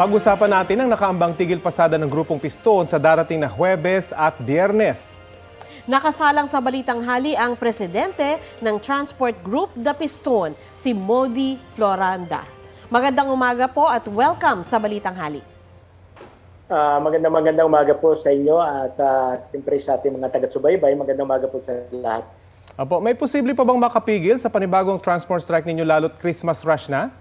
Pag-usapan natin ang nakaambang tigil pasada ng Grupong Piston sa darating na Huwebes at Biyernes. Nakasalang sa Balitang Hali ang presidente ng Transport Group The Piston, si Modi Floranda. Magandang umaga po at welcome sa Balitang Hali. Magandang umaga po sa inyo, siyempre sa ating mga taga-subaybay. Magandang umaga po sa lahat. Apo, may posible pa bang makapigil sa panibagong transport strike ninyo lalo't Christmas rush na?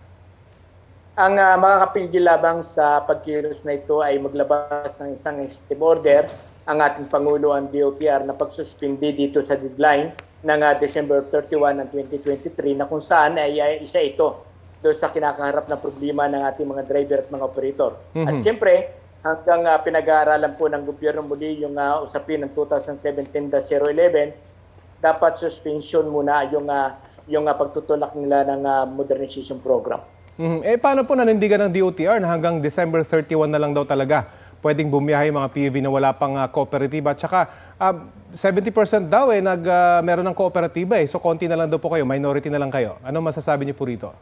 Ang makakapigil labang sa pagkilos na ito ay maglabas ng isang executive order ang ating Pangulo, ang DOTR, na pagsuspindi dito sa deadline ng December 31 ng 2023 na kung saan ay isa ito doon sa kinakaharap na problema ng ating mga driver at mga operator. At siyempre, hanggang pinag-aaralan po ng gobyerno muli yung usapin ng 2017-011, dapat suspension muna yung pagtutulak nila ng modernization program. Paano po nanindigan ng DOTR na hanggang December 31 na lang daw talaga pwedeng bumiyahe mga PUV na wala pang kooperatiba? At saka 70% daw meron ng kooperatiba So konti na lang daw po kayo, minority na lang kayo. Ano masasabi niyo po rito?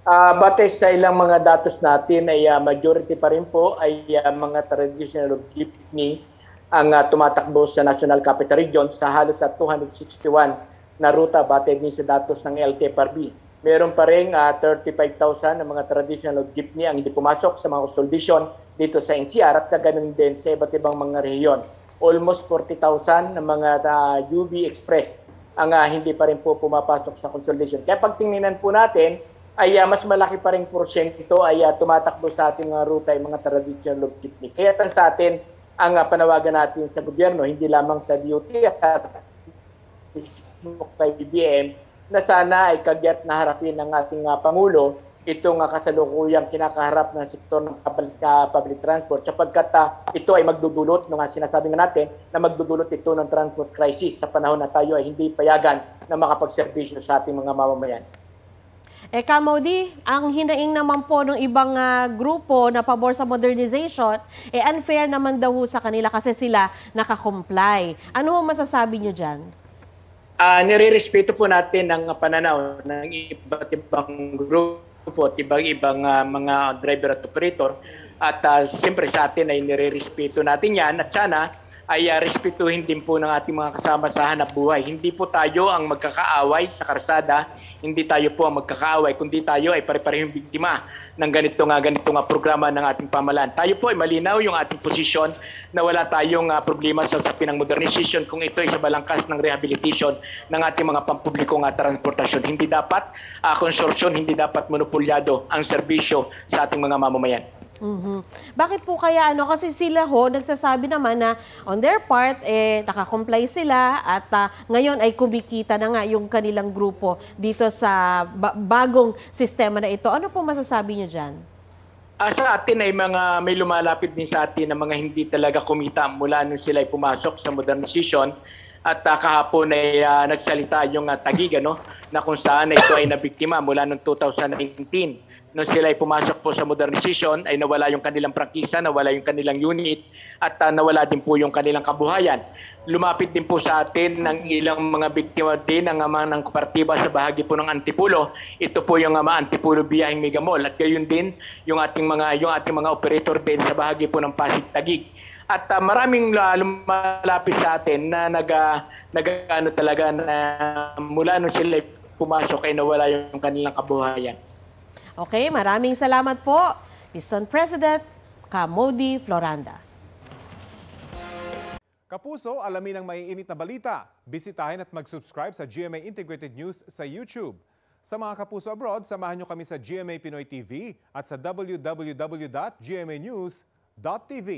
Batay sa ilang mga datos natin ay majority pa rin po ay mga traditional jeepney ang tumatakbo sa National Capital Region sa halos 261 na ruta batay din sa datos ng LTFRB. Meron pa rin 35,000 na mga traditional jeepney ang hindi pumasok sa mga consolidation dito sa NCR at kaganon din sa iba't ibang mga rehiyon. Almost 40,000 na mga UB Express ang hindi pa rin po pumapasok sa consolidation. Kaya pag tingnan po natin, ay mas malaki pa rin porsyento ay tumatakbo sa ating mga ruta ay mga traditional jeepney. Kaya sa atin, ang panawagan natin sa gobyerno, hindi lamang sa DOTR at kay BBM, na sana ay kagyat na harapin ng ating Pangulo itong kasalukuyang kinakaharap ng sektor ng public transport sapagkat ito ay magdudulot, sinasabi nga natin, na magdudulot ito ng transport crisis sa panahon na tayo ay hindi payagan na makapagserbisyo sa ating mga mamamayan. Modi, ang hinaing naman po ng ibang grupo na pabor sa modernization, unfair naman daw sa kanila kasi sila nakakomply. Ano masasabi nyo dyan? Nire-respeto po natin ang pananaw ng iba't ibang grupo at ibang mga driver at operator. At siyempre sa atin ay nire-respeto natin yan at sana ay respetuhin din po ng ating mga kasama sa hanap buhay. Hindi po tayo ang magkakaaway sa karsada, hindi tayo po ang magkakaaway, kundi tayo ay pare-parehong biktima ng ganitong programa ng ating pamahalaan. Tayo po ay malinaw yung ating posisyon na wala tayong problema sa usapin ng modernization kung ito ay sa balangkas ng rehabilitation ng ating mga pampublikong transportasyon. Hindi dapat konsorsyon, hindi dapat monopolyado ang serbisyo sa ating mga mamamayan. Bakit po kaya kasi sila nagsasabi naman na on their part nakakomply sila at ngayon ay kumikita na nga yung kanilang grupo dito sa bagong sistema na ito. Ano po masasabi niyo diyan? Sa atin ay may lumalapit din sa atin na mga hindi talaga kumita mula nung sila ay pumasok sa modernization. At kahapon ay nagsalita yung Taguig na kung saan ito ay nabiktima mula noong 2019. Nung sila ay pumasok po sa modernization ay nawala yung kanilang prangkisa, nawala yung kanilang unit at nawala din po yung kanilang kabuhayan. Lumapit din po sa atin ng ilang mga biktima din ng kooperatiba sa bahagi po ng Antipulo. Ito po yung Antipulo Biyahing Mega Mall at gayon din yung ating mga operator din sa bahagi po ng Pasig Taguig. At maraming lumalapit sa atin na talaga na mula nung sila pumasok ay nawala yung kanilang kabuhayan. Okay, maraming salamat po, Piston President Modi Floranda. Kapuso, alamin ang maiinit na balita. Bisitahin at mag-subscribe sa GMA Integrated News sa YouTube. Sa mga kapuso abroad, samahan nyo kami sa GMA Pinoy TV at sa www.gmanews.tv.